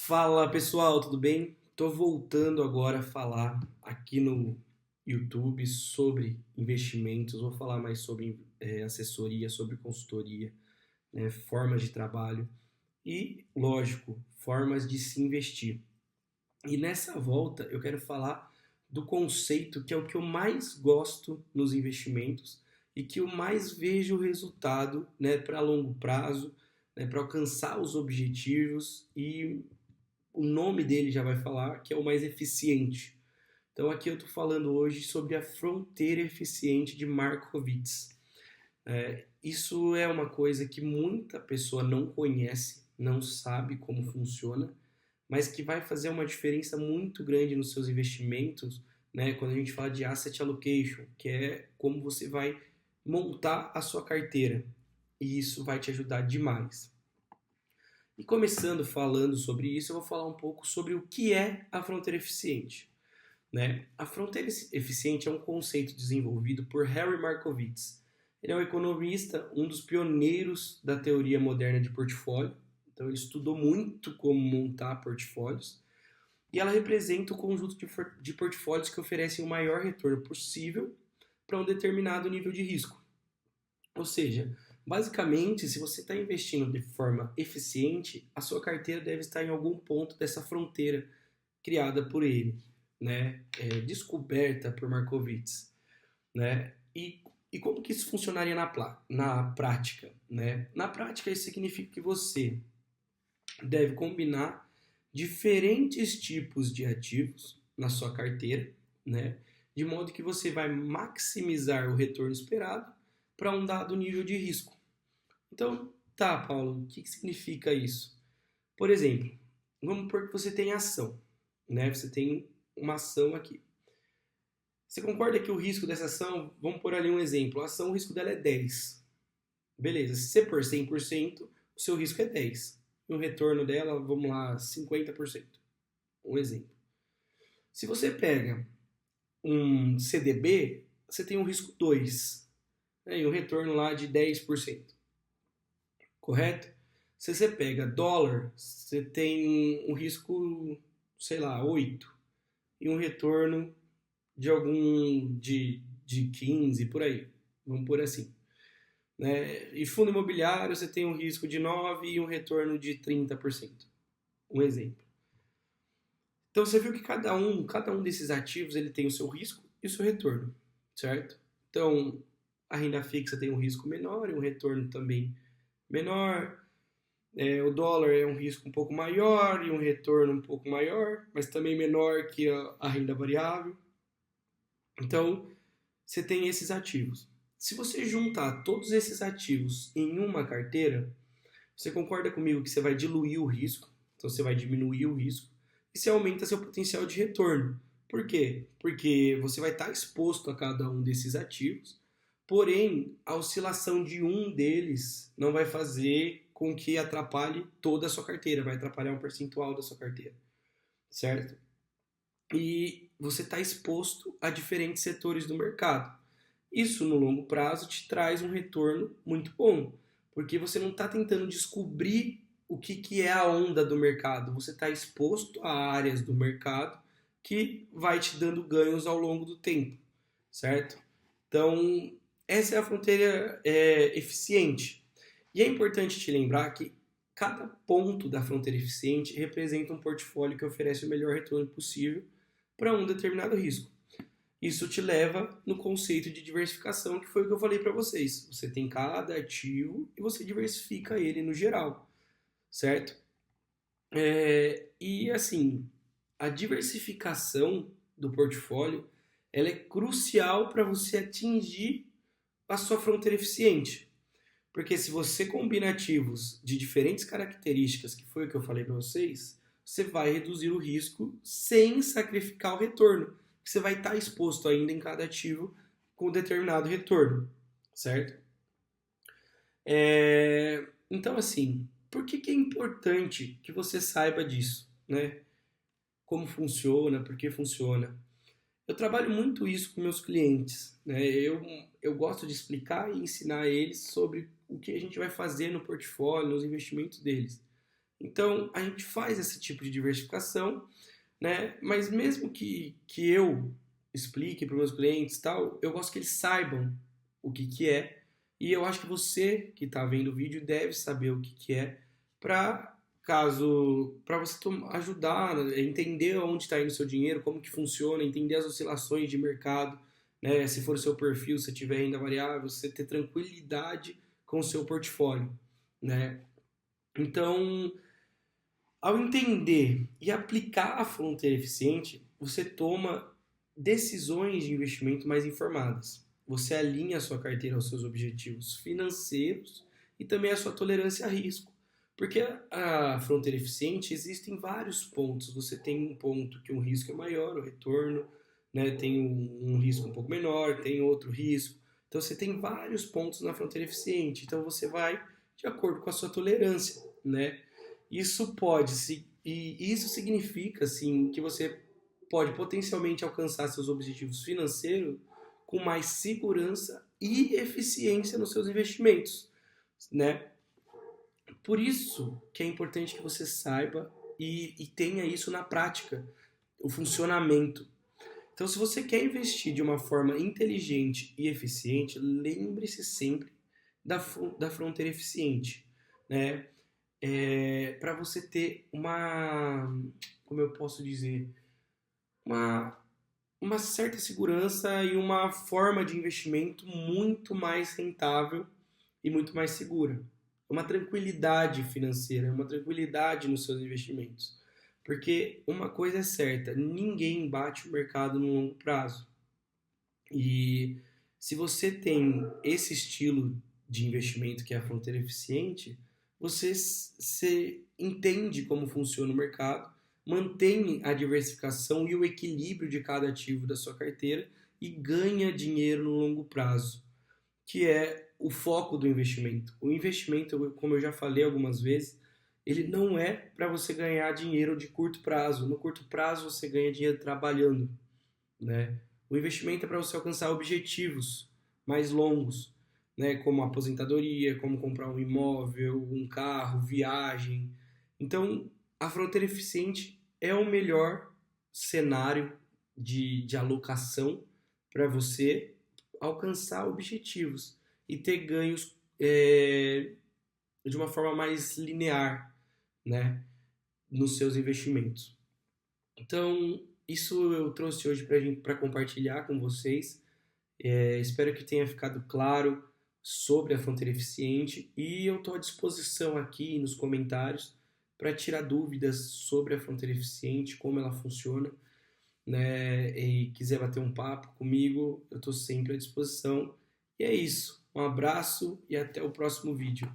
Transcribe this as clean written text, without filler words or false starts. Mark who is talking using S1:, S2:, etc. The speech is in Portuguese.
S1: Fala pessoal, tudo bem? Tô voltando agora a falar aqui no YouTube sobre investimentos. Vou falar mais sobre assessoria, sobre consultoria, né, formas de trabalho e, lógico, formas de se investir. E nessa volta eu quero falar do conceito que é o que eu mais gosto nos investimentos e que eu mais vejo resultado, né, para longo prazo, né, para alcançar os objetivos e o nome dele já vai falar que é o mais eficiente. Então aqui eu estou falando hoje sobre a fronteira eficiente de Markowitz. Isso é uma coisa que muita pessoa não conhece, não sabe como funciona, mas que vai fazer uma diferença muito grande nos seus investimentos, né? Quando a gente fala de asset allocation, que é como você vai montar a sua carteira. E isso vai te ajudar demais. E começando falando sobre isso, eu vou falar um pouco sobre o que é a fronteira eficiente. Né? A fronteira eficiente é um conceito desenvolvido por Harry Markowitz. Ele é um economista, um dos pioneiros da teoria moderna de portfólio. Então ele estudou muito como montar portfólios. E ela representa o conjunto de portfólios que oferecem o maior retorno possível para um determinado nível de risco. Ou seja, basicamente, se você está investindo de forma eficiente, a sua carteira deve estar em algum ponto dessa fronteira criada por ele, né? Descoberta por Markowitz, né? E como que isso funcionaria na prática, né? Na prática, isso significa que você deve combinar diferentes tipos de ativos na sua carteira, né? De modo que você vai maximizar o retorno esperado para um dado nível de risco. Então, tá, Paulo, o que significa isso? Por exemplo, vamos supor que você tem ação, né? Você tem uma ação aqui. Você concorda que o risco dessa ação, vamos pôr ali um exemplo, a ação, o risco dela é 10. Beleza, se você pôr 100%, o seu risco é 10. E o retorno dela, vamos lá, 50%. Um exemplo. Se você pega um CDB, você tem um risco 2, né? E um retorno lá de 10%. Correto? Se você pega dólar, você tem um risco, sei lá, 8 e um retorno de 15 por aí. Vamos por assim. Né? E fundo imobiliário, você tem um risco de 9 e um retorno de 30%. Um exemplo. Então você viu que cada um desses ativos ele tem o seu risco e o seu retorno, certo? Então a renda fixa tem um risco menor e um retorno também menor. O dólar é um risco um pouco maior e um retorno um pouco maior, mas também menor que a renda variável. Então, você tem esses ativos. Se você juntar todos esses ativos em uma carteira, você concorda comigo que você vai diluir o risco, então você vai diminuir o risco, e você aumenta seu potencial de retorno. Por quê? Porque você vai estar exposto a cada um desses ativos, porém, a oscilação de um deles não vai fazer com que atrapalhe toda a sua carteira, vai atrapalhar um percentual da sua carteira, certo? E você está exposto a diferentes setores do mercado. Isso, no longo prazo, te traz um retorno muito bom, porque você não está tentando descobrir o que é a onda do mercado, você está exposto a áreas do mercado que vai te dando ganhos ao longo do tempo, certo? Então, essa é a fronteira eficiente. E é importante te lembrar que cada ponto da fronteira eficiente representa um portfólio que oferece o melhor retorno possível para um determinado risco. Isso te leva no conceito de diversificação, que foi o que eu falei para vocês. Você tem cada ativo e você diversifica ele no geral, certo? E assim, a diversificação do portfólio ela é crucial para você atingir a sua fronteira eficiente. Porque se você combina ativos de diferentes características, que foi o que eu falei para vocês, você vai reduzir o risco sem sacrificar o retorno. Você vai estar exposto ainda em cada ativo com determinado retorno, certo? Então, assim, por que é importante que você saiba disso, né? Como funciona, por que funciona. Eu trabalho muito isso com meus clientes, né? Eu gosto de explicar e ensinar eles sobre o que a gente vai fazer no portfólio, nos investimentos deles. Então, a gente faz esse tipo de diversificação, né? Mas mesmo que eu explique para os meus clientes e tal, eu gosto que eles saibam o que é. E eu acho que você que está vendo o vídeo deve saber o que é para para você ajudar, né, entender onde está indo o seu dinheiro, como que funciona, entender as oscilações de mercado, né? Se for o seu perfil, se tiver renda variável, você ter tranquilidade com o seu portfólio, né? Então, ao entender e aplicar a fronteira eficiente, você toma decisões de investimento mais informadas. Você alinha a sua carteira aos seus objetivos financeiros e também a sua tolerância a risco. Porque a fronteira eficiente existem vários pontos. Você tem um ponto que um risco é maior, o retorno, né? Tem um risco um pouco menor, tem outro risco. Então você tem vários pontos na fronteira eficiente. Então você vai de acordo com a sua tolerância, né? Isso pode se e isso significa assim que você pode potencialmente alcançar seus objetivos financeiros com mais segurança e eficiência nos seus investimentos, né? Por isso que é importante que você saiba e tenha isso na prática, o funcionamento. Então, se você quer investir de uma forma inteligente e eficiente, lembre-se sempre da fronteira eficiente, né? Para você ter como eu posso dizer, uma, uma certa segurança e uma forma de investimento muito mais rentável e muito mais segura. Uma tranquilidade financeira, uma tranquilidade nos seus investimentos. Porque uma coisa é certa, ninguém bate o mercado no longo prazo. E se você tem esse estilo de investimento que é a fronteira eficiente, você se entende como funciona o mercado, mantém a diversificação e o equilíbrio de cada ativo da sua carteira e ganha dinheiro no longo prazo, que é o foco do investimento. O investimento, como eu já falei algumas vezes, ele não é para você ganhar dinheiro de curto prazo. No curto prazo você ganha dinheiro trabalhando, né? O investimento é para você alcançar objetivos mais longos, né? Como aposentadoria, como comprar um imóvel, um carro, viagem. Então, a fronteira eficiente é o melhor cenário de alocação para você alcançar objetivos e ter ganhos de uma forma mais linear, né? Nos seus investimentos. Então, isso eu trouxe hoje para compartilhar com vocês. Espero que tenha ficado claro sobre a fronteira eficiente e eu estou à disposição aqui nos comentários para tirar dúvidas sobre a fronteira eficiente, como ela funciona, né? E quiser bater um papo comigo, eu estou sempre à disposição. E é isso. Um abraço e até o próximo vídeo.